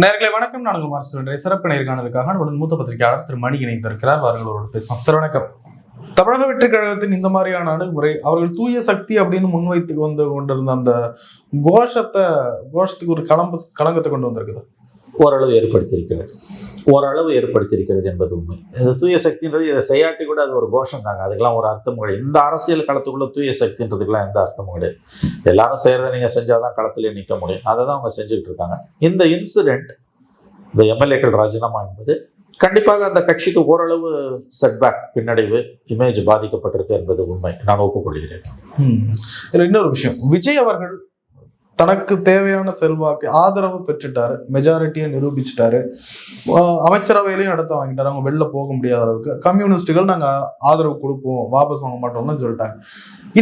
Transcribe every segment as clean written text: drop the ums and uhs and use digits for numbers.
நேயர்களே வணக்கம். நான் உங்கள் மார்சல் சிறப்பு நேர்காணலுக்காக நம்முடன் மூத்த பத்திரிகையாளர் திரு மணி இணைந்திருக்கிறார். அவர்களோடு பேசலாம். சார் வணக்கம். தமிழக வெற்றி கழகத்தின் இந்த மாதிரியான அணுகுமுறை, அவர்கள் தூய சக்தி அப்படின்னு முன்வைத்து கொண்டிருந்த அந்த கோஷத்துக்கு ஒரு களங்கத்தை கொண்டு வந்திருக்குது. ஓரளவு ஏற்படுத்தியிருக்கிறது என்பது உண்மை. இந்த தூய சக்தின்றது இதை செய்யாட்டி கூட அது ஒரு கோஷம் தாங்க. அதுக்கெல்லாம் ஒரு அர்த்தம் கிடையாது. இந்த அரசியல் களத்துக்குள்ள தூய சக்தின்றதுக்கெல்லாம் எந்த அர்த்தமும் கிடையாது. எல்லாரும் செய்யறதை நீங்க செஞ்சாதான் களத்திலே நிற்க முடியும். அதை தான் அவங்க செஞ்சுக்கிட்டு இருக்காங்க. இந்த இன்சிடென்ட், இந்த எம்எல்ஏக்கள் ராஜினாமா என்பது கண்டிப்பாக அந்த கட்சிக்கு ஓரளவு செட்பேக், பின்னடைவு, இமேஜ் பாதிக்கப்பட்டிருக்கு என்பது உண்மை. நான் ஒப்புக்கொள்கிறேன். இதுல இன்னொரு விஷயம், விஜய் அவர்கள் தனக்கு தேவையான செல்வாக்கு ஆதரவு பெற்றுட்டாரு, மெஜாரிட்டியை நிரூபிச்சுட்டாரு, அமைச்சரவையிலையும் இடத்த வாங்கிட்டாரு. அவங்க வெளில போக முடியாத அளவுக்கு கம்யூனிஸ்டுகள் நாங்க ஆதரவு கொடுப்போம், வாபஸ் வாங்க மாட்டோம்னு சொல்லிட்டாங்க.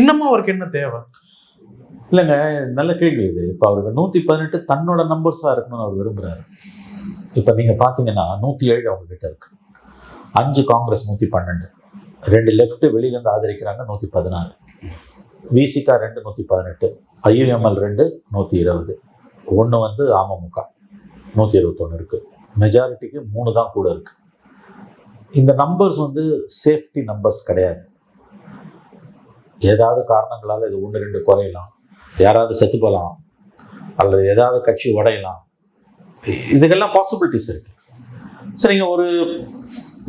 இன்னமும் அவருக்கு என்ன தேவை? இல்லைங்க, நல்ல கேள்வி இது. இப்போ அவருக்கு 118 தன்னோட நம்பர்ஸா இருக்கணும்னு அவர் விரும்புறாரு. இப்போ நீங்க பாத்தீங்கன்னா 107 அவங்க கிட்ட இருக்கு, 5 காங்கிரஸ் 112, 2 லெஃப்ட் வெளியில இருந்து ஆதரிக்கிறாங்க 116, விசிகா 2 118, ஐயுஎம்எல் 2 120, 1 வந்து அமமுக 121 இருக்கு. மெஜாரிட்டிக்கு 3 தான் கூட இருக்கு. இந்த நம்பர்ஸ் வந்து சேஃப்டி நம்பர்ஸ் கிடையாது. ஏதாவது காரணங்களால இது 1-2 குறையலாம், யாராவது செத்து போகலாம், அல்லது ஏதாவது கட்சி உடையலாம். இதுக்கெல்லாம் பாசிபிலிட்டிஸ் இருக்கு. ஸோ நீங்கள் ஒரு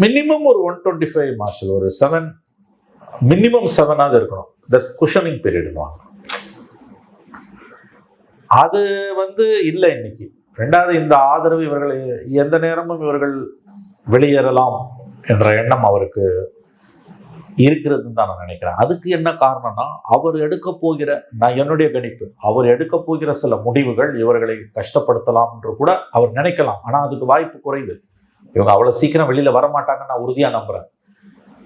மினிமம் ஒரு 125 மார்ஷல், ஒரு 7, மினிமம் 7ஆவது இருக்கணும். தட்ஸ் குஷனிங் பீரியட்னுவாங்க. அது வந்து இல்லை இன்னைக்கு. ரெண்டாவது, இந்த ஆதரவு இவர்களை எந்த நேரமும் இவர்கள் வெளியேறலாம் என்ற எண்ணம் அவருக்கு இருக்கிறதுன்னு தான் நான் நினைக்கிறேன். அதுக்கு என்ன காரணம்னா, அவர் எடுக்க போகிற, நான் என்னுடைய கணிப்பு, அவர் எடுக்க போகிற சில முடிவுகள் இவர்களை கஷ்டப்படுத்தலாம் என்று கூட அவர் நினைக்கலாம். ஆனால் அதுக்கு வாய்ப்பு குறைவு. இவங்க அவ்வளோ சீக்கிரம் வெளியில வரமாட்டாங்கன்னு நான் உறுதியாக நம்புறேன்.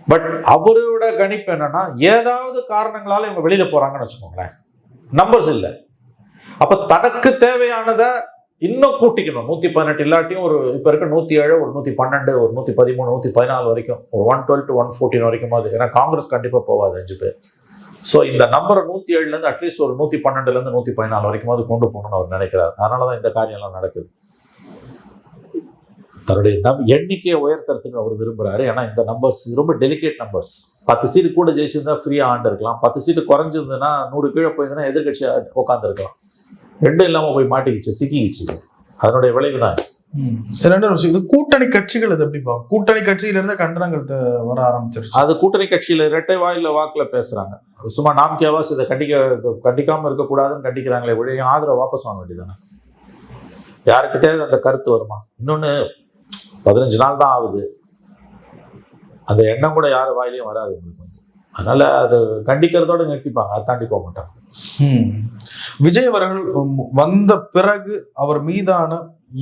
பட் அவரோட கணிப்பு என்னன்னா, ஏதாவது காரணங்களால இவங்க வெளியில போறாங்கன்னு வச்சுக்கோங்களேன், நம்பர்ஸ் இல்லை. அப்ப தனக்கு தேவையானதை இன்னும் கூட்டிக்கணும். 118 இல்லாட்டியும் ஒரு இப்போ இருக்க 107, ஒரு 112, ஒரு 113, 114 வரைக்கும், ஒரு 112 to 114 வரைக்கும் அது. ஏன்னா காங்கிரஸ் கண்டிப்பா போவாது 5 பேர். ஸோ இந்த நம்பரை 107லேருந்து அட்லீஸ்ட் ஒரு 112லேருந்து 114 வரைக்கும் அது கொண்டு போகணும்னு அவர் நினைக்கிறார். அதனாலதான் இந்த காரியம்லாம் நடக்குது. தன்னுடைய எண்ணிக்கையை உயர்த்துறதுக்கு அவர் விரும்புறாரு. ஏன்னா இந்த நம்பர்ஸ் ரொம்ப டெலிகேட் நம்பர்ஸ். 10 சீட்டு கூட ஜெயிச்சிருந்தா ஃப்ரீயா ஆண்டு இருக்கலாம். 10 சீட்டு குறைஞ்சிருந்ததுன்னா, 100 கீழே போயிருந்தா எதிர்கட்சியா உட்காந்து இருக்கலாம். 2 இல்லாம போய் மாட்டிக்கிச்சு, சிக்கிக்கிச்சு. அதனுடைய விளைவு தான். ரெண்டாவது விஷயம், இது கூட்டணி கட்சிகள் இது எப்படி பார்க்கும்? கூட்டணி கட்சியில இருந்து கண்டனங்கள் வர ஆரம்பிச்சிருச்சு. அது கூட்டணி கட்சியில இரட்டை வாயில வாக்குல பேசுறாங்க. சும்மா நாம்கேவாஸ் இதை கண்டிக்காம இருக்கக்கூடாதுன்னு கண்டிக்கிறாங்களே ஒழிய ஆதரவு வாபஸ் வாங்க வேண்டியதானே. யாருக்கிட்டே அந்த கருத்து வருமா? இன்னொன்னு, 15 நாள் தான் ஆகுது. அந்த எண்ணம் கூட யார் வாயிலையும் வராது உங்களுக்கு வந்து. அதனால அது கண்டிக்கிறதோட நிறுத்திப்பாங்க, அதை தாண்டி போக மாட்டாங்க. விஜய் அவர்கள் வந்த பிறகு அவர் மீதான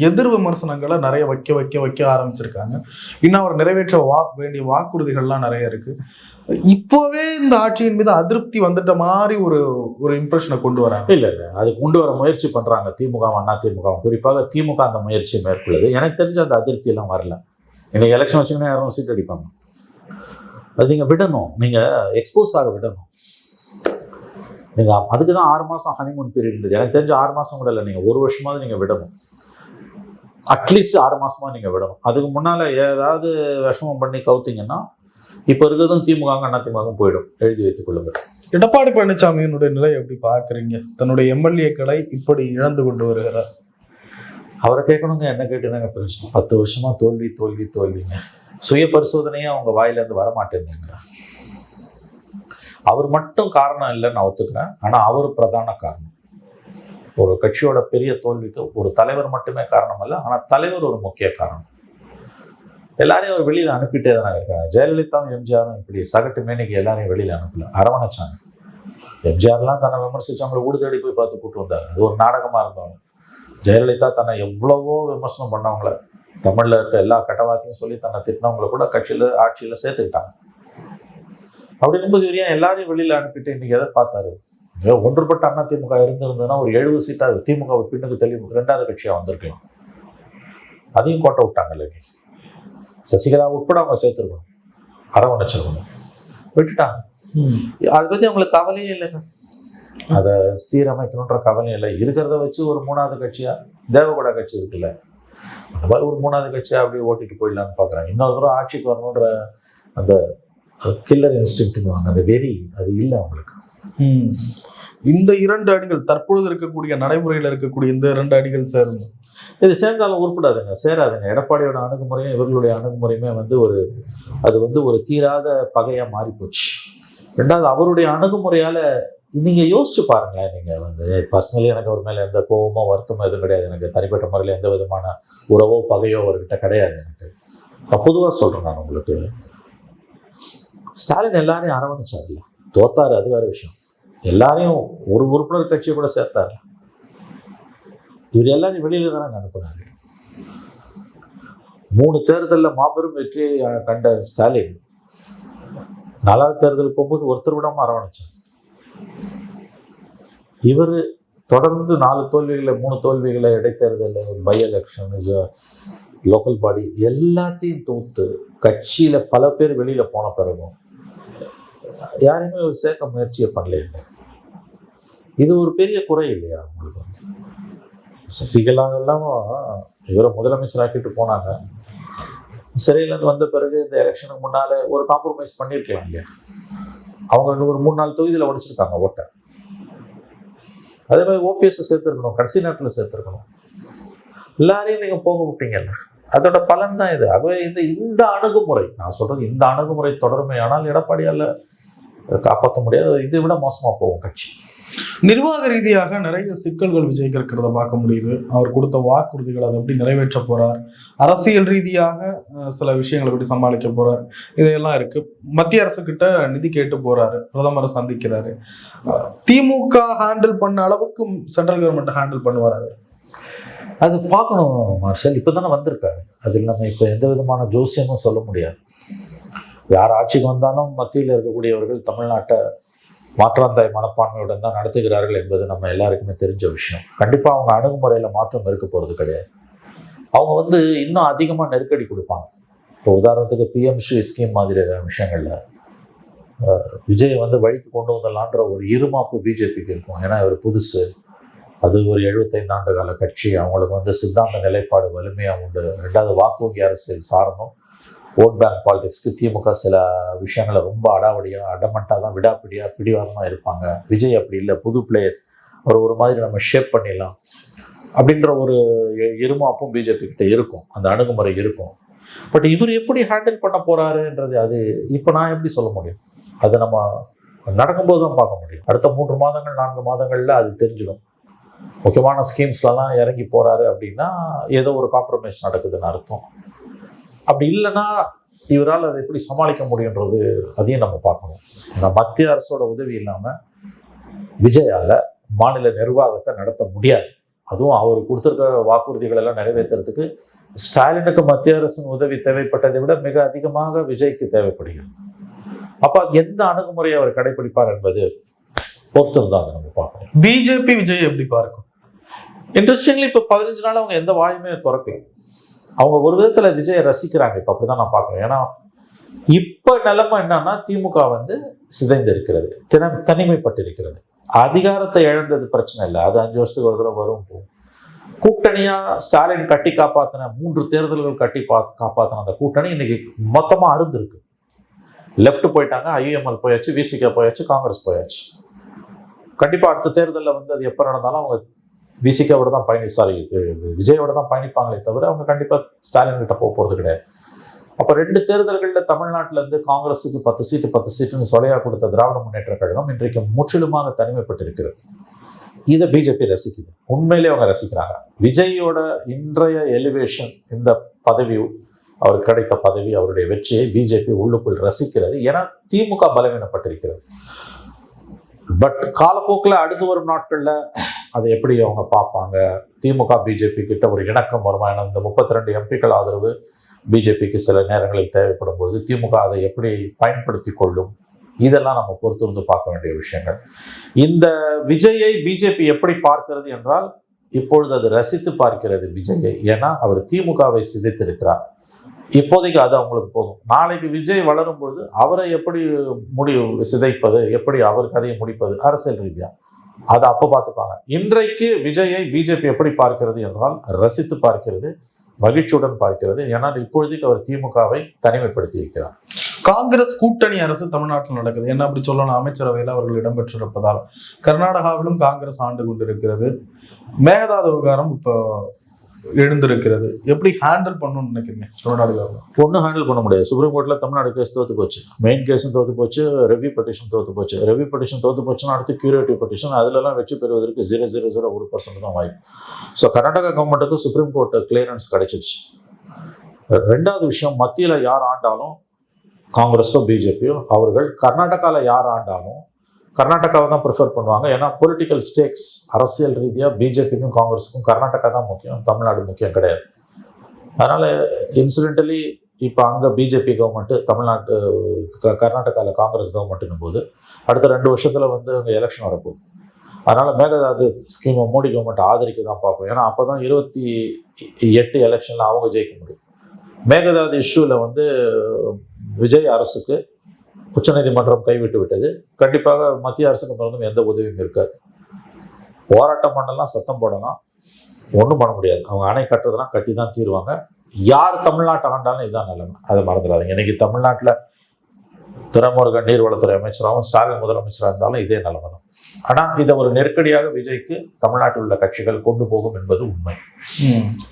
எதிர் விமர்சனங்களை நிறைய வைக்க ஆரம்பிச்சிருக்காங்க. இன்னும் அவர் நிறைவேற்ற வேண்டிய வாக்குறுதிகள்லாம் நிறைய இருக்கு. இப்போவே இந்த ஆட்சியின் மீது அதிருப்தி வந்துட்ட மாதிரி ஒரு இம்ப்ரெஷனை கொண்டு வராங்க. இல்ல அது கொண்டு வர முயற்சி பண்றாங்க திமுக, அண்ணா திமுக. குறிப்பாக திமுக அந்த முயற்சியை மேற்கொள்ளுது. எனக்கு தெரிஞ்ச அந்த அதிருப்தி எல்லாம் வரல. இன்னைக்கு எலெக்ஷன் வச்சுங்கன்னா யாரும் சீட் அடிப்பாங்க. அது நீங்க விடணும், நீங்க எக்ஸ்போஸ் ஆக விடணும். நீங்க அதுக்கு தான் 6 மாசம் ஹனிமூன் பீரியட் இருந்தது. எனக்கு தெரிஞ்ச 6 மாசம் கூட இல்லை, நீங்க 1 வருஷமாவது நீங்க விடணும். அட்லீஸ்ட் 6 மாசமா நீங்க விடணும். அதுக்கு முன்னால ஏதாவது விஷமம் பண்ணி கவுத்தீங்கன்னா இப்ப இருக்கிறதும் திமுக அண்ணா திமுகவும் போயிடும். எழுதி வைத்துக் கொள்ளுங்கள். எடப்பாடி பழனிசாமியினுடைய நிலை எப்படி பாக்குறீங்க? தன்னுடைய எம்எல்ஏக்களை இப்படி இழந்து கொண்டு வருகிறார். அவரை கேட்கணுங்க, என்ன கேட்டுதாங்க பிரச்சனை? 10 வருஷமா தோல்விங்க. சுய பரிசோதனையே அவங்க வாயில இருந்து வரமாட்டேங்க. அவர் மட்டும் காரணம் இல்லைன்னு நான் ஒத்துக்கிறேன். ஆனா அவர் பிரதான காரணம். ஒரு கட்சியோட பெரிய தோல்விக்கு ஒரு தலைவர் மட்டுமே காரணம் அல்ல, ஆனா தலைவர் ஒரு முக்கிய காரணம். எல்லாரையும் அவர் வெளியில அனுப்பிட்டே தானே இருக்காங்க. ஜெயலலிதாவும் எம்ஜிஆரும் இப்படி சகட்டு மேனிக்கு எல்லாரையும் வெளியில அனுப்பல, அரவணைச்சாங்க. எம்ஜிஆர்லாம் தன்னை விமர்சிச்சவங்களை ஊடு தேடி போய் பார்த்து கூட்டு வந்தாரு. அது ஒரு நாடகமா இருந்தாலும். ஜெயலலிதா தன்னை எவ்வளவோ விமர்சனம் பண்ணவங்கள, தமிழ்ல இருக்க எல்லா கட்டவாத்தையும் சொல்லி தன்னை திட்டினவங்களை கூட கட்சியில ஆட்சியில சேர்த்துக்கிட்டாங்க. அப்படி இருக்கும்போது இவரையா எல்லாரையும் வெளியில அனுப்பிட்டு இன்னைக்கு எதை பார்த்தாரு? ஒன்றுபட்ட அண்ணா திமுக இருந்திருந்ததுன்னா ஒரு 70 சீட்டா திமுக பின்னுக்கு தள்ளி 2வது கட்சியா வந்திருக்கலாம். அதையும் கோட்டை விட்டாங்கல்ல. சசிகலா உட்பட அவங்க சேர்த்துருக்கணும், அரவணைச்சிருக்கணும், விட்டுட்டாங்க. அதை பத்தி அவங்களுக்கு கவலையே இல்லைங்க. அதை சீரமைக்கணுன்ற கவலையும் இல்லை. இருக்கிறத வச்சு ஒரு 3வது கட்சியா தேவகோடா கட்சி இருக்குல்ல, அந்த மாதிரி ஒரு மூணாவது கட்சியை அப்படியே ஓட்டிட்டு போயிடலான்னு பார்க்குறாங்க. இன்னொரு தடவை ஆட்சிக்கு வரணுன்ற அந்த கில்லர் இன்ஸ்டிங்க்ட்னுவாங்க, அந்த வெறி அது இல்லை அவங்களுக்கு. இந்த 2 அணிகள் தற்பொழுது இருக்கக்கூடிய நடைமுறையில் இருக்கக்கூடிய இந்த 2 அணிகள் சேரும் இது சேர்ந்தாலும் உருப்படாதுங்க, சேராதுங்க. எடப்பாடியோட அணுகுமுறையும் இவர்களுடைய அணுகுமுறையுமே வந்து அது வந்து ஒரு தீராத பகையா மாறி போச்சு. ரெண்டாவது அவருடைய அணுகுமுறையால நீங்க யோசிச்சு பாருங்களேன். நீங்க வந்து பர்சனலி எனக்கு அவர் மேல எந்த கோபமோ வருத்தமோ எதுவும் கிடையாது. எனக்கு தனிப்பட்ட முறையில் எந்த விதமான உறவோ பகையோ அவர்கிட்ட கிடையாது. எனக்கு பொதுவாக சொல்றேன் நான் உங்களுக்கு. ஸ்டாலின் எல்லாரையும் அரவணைச்சார்ல, தோத்தாரு அது வேற விஷயம். எல்லாரையும் ஒரு உறுப்பினர் கட்சியை கூட சேர்த்தாரு. இவர் எல்லாரையும் வெளியில தானே அனுப்புனாரு. 3 தேர்தலில் மாபெரும் வெற்றியை கண்ட ஸ்டாலின் 4வது தேர்தல் போகும்போது ஒருத்தர் விடாம அரவணைச்சார். இவர் தொடர்ந்து 4 தோல்விகளை 3 தோல்விகளை இடைத்தேர்தல், பை எலெக்ஷன், லோக்கல் பாடி எல்லாத்தையும் தோத்து கட்சியில பல பேர் வெளியில போன பிறகும் யாரையுமே ஒரு சேர்க்க முயற்சியை பண்ணல. இது ஒரு பெரிய குறை இல்லையா உங்களுக்கு? வந்து சசிகலா எல்லாம் இவரை முதலமைச்சராக்கிட்டு போனாங்க. சிறையிலேருந்து வந்த பிறகு இந்த எலெக்ஷனுக்கு முன்னால ஒரு காம்ப்ரமைஸ் பண்ணியிருக்கலாம் இல்லையா? அவங்க ஒரு 3-4 தொகுதியில் உடைச்சிருக்காங்க ஓட்டை. அதே மாதிரி ஓபிஎஸ் சேர்த்துருக்கணும், கடைசி நேரத்தில் சேர்த்துருக்கணும். எல்லாரையும் நீங்க போக விட்டீங்கல்ல, அதோட பலன் தான் இது. ஆகவே இந்த அணுகுமுறை, நான் சொல்றது இந்த அணுகுமுறை தொடருமே ஆனால் எடப்பாடியால காப்பாற்ற முடியாது. இதை விட மோசமா போகும் கட்சி. நிர்வாக ரீதியாக நிறைய சிக்கல்கள் விஜய்க்கு இருக்கிறத பார்க்க முடியுது. அவர் கொடுத்த வாக்குறுதிகள் அதை எப்படி நிறைவேற்ற போறார், அரசியல் ரீதியாக சில விஷயங்களை எப்படி சமாளிக்க போறார், இதையெல்லாம் இருக்கு. மத்திய அரசு கிட்ட நிதி கேட்டு போறாரு, பிரதமரை சந்திக்கிறாரு. திமுக ஹேண்டில் பண்ண அளவுக்கு சென்ட்ரல் கவர்மெண்ட் ஹேண்டில் பண்ணுவாரு. அது பார்க்கணும் மார்ஷல். இப்பதானே வந்திருக்காரு. அது இல்லாமல் இப்போ எந்த விதமான ஜோசியமும் சொல்ல முடியாது. யார் ஆட்சிக்கு வந்தாலும் மத்தியில் இருக்கக்கூடியவர்கள் தமிழ்நாட்டை மாற்றாந்தாய் மனப்பான்மையுடன் தான் நடத்துகிறார்கள் என்பது நம்ம எல்லாருக்குமே தெரிஞ்ச விஷயம். கண்டிப்பாக அவங்க அணுகுமுறையில் மாற்றம் இருக்க போகிறது கிடையாது. அவங்க வந்து இன்னும் அதிகமாக நெருக்கடி கொடுப்பாங்க. இப்போ உதாரணத்துக்கு பிஎம்ஸ்ரீ ஸ்கீம் மாதிரியான விஷயங்களில் விஜய் வந்து வழிக்கு கொண்டு வந்துடலான்ற ஒரு இருமாப்பு பிஜேபிக்கு இருக்கும். ஏன்னா இவர் புதுசு, அது ஒரு 75 ஆண்டு கால கட்சி, அவங்களுக்கு வந்து சித்தாந்த நிலைப்பாடு வலிமையாக உண்டு. 2வது வாக்கு வங்கி அரசியல் சார்ந்தும் ஓட் பேங்க் பாலிடிக்ஸ்க்கு திமுக சில விஷயங்களை ரொம்ப அடாவடியாக அடமண்டாக தான் விடாப்பிடியாக பிடிவாதமாக இருப்பாங்க. விஜய் அப்படி இல்லை, புது பிளேயர், ஒரு மாதிரி நம்ம ஷேப் பண்ணிடலாம் அப்படின்ற ஒரு இருமாப்பும் பிஜேபி கிட்ட இருக்கும், அந்த அணுகுமுறை இருக்கும். பட் இவர் எப்படி ஹேண்டில் பண்ண போறாருன்றது அது இப்போ நான் எப்படி சொல்ல முடியும்? அது நம்ம நடக்கும்போது தான் பார்க்க முடியும். அடுத்த 3 மாதங்கள் 4 மாதங்கள்ல அது தெரிஞ்சிடும். முக்கியமான ஸ்கீம்ஸ்லாம் இறங்கி போறாரு அப்படின்னா ஏதோ ஒரு காம்ப்ரமைஸ் நடக்குதுன்னு அர்த்தம். அப்படி இல்லைன்னா இவரால் அதை எப்படி சமாளிக்க முடியுன்றது அதையும் நம்ம பார்க்கணும். இந்த மத்திய அரசோட உதவி இல்லாமல் விஜயால மாநில நிர்வாகத்தை நடத்த முடியாது. அதுவும் அவர் கொடுத்துருக்க வாக்குறுதிகள் எல்லாம் நிறைவேற்றுறதுக்கு ஸ்டாலினுக்கு மத்திய அரசின் உதவி தேவைப்பட்டதை விட மிக அதிகமாக விஜய்க்கு தேவைப்படுகிறது. அப்போ எந்த அணுகுமுறையை அவர் கடைபிடிப்பார் என்பது பொறுத்திருந்தாங்க நம்ம பார்க்கணும். பிஜேபி விஜய் எப்படி பார்க்கும்? இன்ட்ரெஸ்டிங்லி இப்போ 15 நாள் அவங்க எந்த வாயுமே திறக்கல. அவங்க ஒரு விதத்துல விஜயை ரசிக்கிறாங்க. இப்போ அப்படிதான் நான் பார்க்குறேன். ஏன்னா இப்ப நிலைமை என்னன்னா திமுக வந்து சிதைந்து இருக்கிறது, தனிமைப்பட்டிருக்கிறது. அதிகாரத்தை இழந்தது பிரச்சனை இல்லை, அது 5 வருஷத்துக்கு ஒரு தடவை வரும் போகும். கூட்டணியா ஸ்டாலின் கட்டி காப்பாத்தின 3 தேர்தல்கள் கட்டி காப்பாத்தின அந்த கூட்டணி இன்னைக்கு மொத்தமா அருந்திருக்கு. லெஃப்ட் போயிட்டாங்க, ஐயுஎம்எல் போயாச்சு, விசிக போயாச்சு, காங்கிரஸ் போயாச்சு. கண்டிப்பா அடுத்த தேர்தலில் வந்து அது எப்போ நடந்தாலும் அவங்க விசிகாவோட தான் விஜயோட தான் பயணிப்பாங்களே தவிர அவங்க கண்டிப்பா ஸ்டாலின் கிட்ட போகிறது கிடையாது. அப்ப 2 தேர்தல்களில் தமிழ்நாட்டில் இருந்து காங்கிரஸுக்கு 10 சீட்டுன்னு சொலையா கொடுத்த திராவிட முன்னேற்ற கழகம் இன்றைக்கு முற்றிலுமாக தனிமைப்பட்டிருக்கிறது. இதை பிஜேபி ரசிக்குது, உண்மையிலே அவங்க ரசிக்கிறாங்க. விஜயோட இன்றைய எலிவேஷன், இந்த பதவி, அவருக்கு கிடைத்த பதவி, அவருடைய வெற்றியை பிஜேபி உள்ளுக்குள் ரசிக்கிறது. ஏன்னா திமுக பலவீனப்பட்டிருக்கிறது. பட் காலப்போக்கில் அடுத்து வரும் நாட்கள்ல அதை எப்படி அவங்க பார்ப்பாங்க, திமுக பிஜேபி கிட்ட ஒரு இணக்கம் வருமா? ஏன்னா இந்த 32 எம்பிக்கள் ஆதரவு பிஜேபிக்கு சில நேரங்களில் தேவைப்படும் பொழுது திமுக அதை எப்படி பயன்படுத்தி கொள்ளும், இதெல்லாம் நம்ம பொறுத்திருந்து பார்க்க வேண்டிய விஷயங்கள். இந்த விஜயை பிஜேபி எப்படி பார்க்கிறது என்றால் இப்பொழுது அது ரசித்து பார்க்கிறது விஜயை. ஏன்னா அவர் திமுகவை சிதைத்திருக்கிறார். இப்போதைக்கு அது அவங்களுக்கு போதும். நாளைக்கு விஜய் வளரும் பொழுது அவரை எப்படி சிதைப்பது, எப்படி அவர் கதையை முடிப்பது அரசியல் ரீதியா அதை அப்போ பார்த்துப்பாங்க. இன்றைக்கு விஜயை பிஜேபி எப்படி பார்க்கிறது என்றால் ரசித்து பார்க்கிறது. மகிழ்ச்சியுடன் பார்க்கிறது. ஏன்னால் இப்பொழுதைக்கு அவர் திமுகவை தனிமைப்படுத்தி இருக்கிறார். காங்கிரஸ் கூட்டணி அரசு தமிழ்நாட்டில் நடக்குது. என்ன அப்படி சொல்லணும், அமைச்சரவையில் அவர்கள் இடம்பெற்றிருப்பதால். கர்நாடகாவிலும் காங்கிரஸ் ஆண்டு கொண்டிருக்கிறது. மேகதாது விவகாரம் இப்போ எழுந்திருக்கிறது. எப்படி ஹேண்டில் பண்ணணும்னு நினைக்கிறீங்க தமிழ்நாடு கவர்மெண்ட்? ஒன்றும் ஹேண்டில் பண்ண முடியாது. சுப்ரீம் கோர்ட்டில் தமிழ்நாடு கேஸ் தோற்று போச்சு, மெயின் கேஸும் தோற்று போச்சு, ரெவ்யூ பெட்டிஷன் தோற்று போச்சு. ரெவ்யூ பெட்டிஷன் தோற்று போச்சுன்னா அடுத்து கியூரேட்டிவ் பெட்டிஷன், அதிலெல்லாம் வெற்றி பெறுவதற்கு 0.001% தான் வாய்ப்பு. ஸோ கர்நாடகா கவர்மெண்ட்டுக்கு சுப்ரீம் கோர்ட்டு கிளியரன்ஸ் கிடைச்சிருச்சு. ரெண்டாவது விஷயம், மத்தியில் யார் ஆண்டாலும் காங்கிரஸோ பிஜேபியோ அவர்கள் கர்நாடகாவில் யார் ஆண்டாலும் கர்நாடகாவை தான் ப்ரிஃபர் பண்ணுவாங்க. ஏன்னா பொலிட்டிக்கல் ஸ்டேக்ஸ், அரசியல் ரீதியாக பிஜேபிக்கும் காங்கிரஸுக்கும் கர்நாடகா தான் முக்கியம், தமிழ்நாடு முக்கியம் கிடையாது. அதனால் இன்சிடென்டலி இப்போ அங்கே பிஜேபி கவர்மெண்ட்டு, தமிழ்நாட்டு கர்நாடகாவில் காங்கிரஸ் கவர்மெண்ட்டுன்னும் போது அடுத்த 2 வருஷத்தில் வந்து அங்கே எலெக்ஷன் வரப்போகுது. அதனால் மேகதாது ஸ்கீமை மோடி கவர்மெண்ட் ஆதரிக்க தான் பார்ப்போம். ஏன்னா அப்போ தான் 28 எலெக்ஷனில் அவங்க ஜெயிக்க முடியும். மேகதாது இஷ்யூவில் வந்து விஜய் அரசுக்கு உச்சநீதிமன்றம் கைவிட்டு விட்டது. கண்டிப்பாக மத்திய அரசுக்கு பிறந்தும் எந்த உதவியும் இருக்காது. போராட்டம் பண்ணலாம், சத்தம் போடலாம், ஒன்றும் பண்ண முடியாது. அவங்க அணை கட்டுறதுலாம் கட்டி தான் தீருவாங்க. யார் தமிழ்நாட்டை ஆண்டாலும் இதுதான் நிலைமை, அதை மறந்துடாதீங்க. இன்னைக்கு தமிழ்நாட்டில் துறைமுக நீர்வளத்துறை அமைச்சராகவும் ஸ்டாலின் முதலமைச்சராக இருந்தாலும் இதே நிலைமை தான். ஆனால் இதை ஒரு நெருக்கடியாக விஜய்க்கு தமிழ்நாட்டில் உள்ள கட்சிகள் கொண்டு போகும் என்பது உண்மை.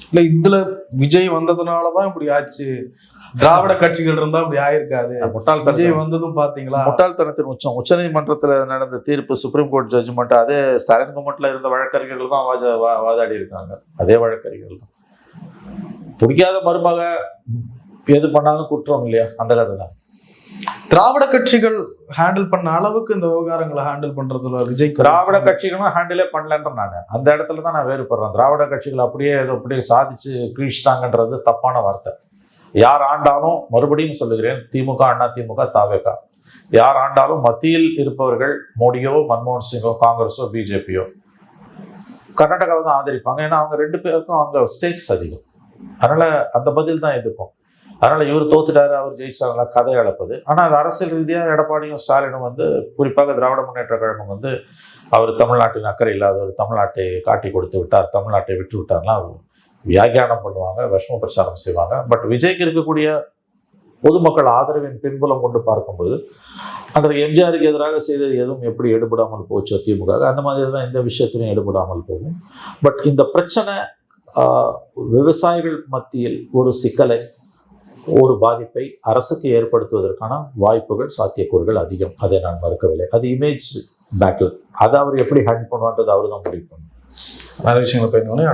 இல்லை, இதுல விஜய் வந்ததுனாலதான் இப்படி ஆச்சு, திராவிட கட்சிகள் இருந்தா அப்படி ஆயிருக்காது. விஜய் வந்ததும் பாத்தீங்களா, முட்டாள்தனத்தின் உச்சம். உச்சநீதிமன்றத்தில் நடந்த தீர்ப்பு, சுப்ரீம் கோர்ட் ஜட்ஜ்மெண்ட், அதே ஸ்டாலின் கவர்மெண்ட்ல இருந்த வழக்கறிஞர்கள் தான் வாதாடி இருக்காங்க. அதே வழக்கறிஞர்கள் தான். பிடிக்காத மருமக எது பண்ணாலும் குற்றம் இல்லையா, அந்த கதை தான். திராவிட கட்சிகள் ஹேண்டில் பண்ண அளவுக்கு இந்த விவகாரங்களை ஹேண்டில் பண்றதுல விஜய், திராவிட கட்சிகளும் ஹேண்டிலே பண்ணலன்ற நான் அந்த இடத்துல தான் நான் வேறுபடுறேன். திராவிட கட்சிகள் அப்படியே சாதிச்சு கீழ்ச்சிட்டாங்கன்றது தப்பான வார்த்தை. யார் ஆண்டாலும், மறுபடியும் சொல்லுகிறேன், திமுக, அண்ணா திமுக, தாவேகா, யார் ஆண்டாலும் மத்தியில் இருப்பவர்கள் மோடியோ, மன்மோகன் சிங்கோ, காங்கிரஸோ, பிஜேபியோ கர்நாடகாவை தான் ஆதரிப்பாங்க. ஏன்னா அவங்க 2 பேருக்கும் அங்கே ஸ்டேக்ஸ் அதிகம். அதனால அந்த பதில் தான் எதிர்க்கும். அதனால இவர் தோத்துட்டாரு, அவர் ஜெயிச்சாங்களா, கதை இழப்பது. ஆனால் அது அரசியல் ரீதியாக எடப்பாடியும் ஸ்டாலினும் வந்து, குறிப்பாக திராவிட முன்னேற்ற கழகம் வந்து, அவர் தமிழ்நாட்டின் அக்கறை இல்லாதவர், தமிழ்நாட்டை காட்டி கொடுத்து விட்டார், தமிழ்நாட்டை விட்டு விட்டார்லாம் வியாக்கியானம் பண்ணுவாங்க, விஷம பிரச்சாரம் செய்வாங்க. பட் விஜய்க்கு இருக்கக்கூடிய பொதுமக்கள் ஆதரவின் பின்புலம் கொண்டு பார்க்கும்போது அந்த எம்ஜிஆருக்கு எதிராக செய்தது எதுவும் எப்படி எடுபடாமல் போச்சு திமுக, அந்த மாதிரி தான் இந்த விஷயத்திலையும் எடுபடாமல் போகும். பட் இந்த பிரச்சனை விவசாயிகள் மத்தியில் ஒரு சிக்கலை, ஒரு பாதிப்பை அரசுக்கு ஏற்படுத்துவதற்கான வாய்ப்புகள், சாத்தியக்கூறுகள் அதிகம். அதை நான் மறுக்கவில்லை. அது இமேஜ் பேட்டில். அதை அவர் எப்படி ஹேண்டில் பண்ணுவான்றது அவர் தான் முடிவு பண்ணும். நிறைய விஷயங்களை போயிருந்தோன்னே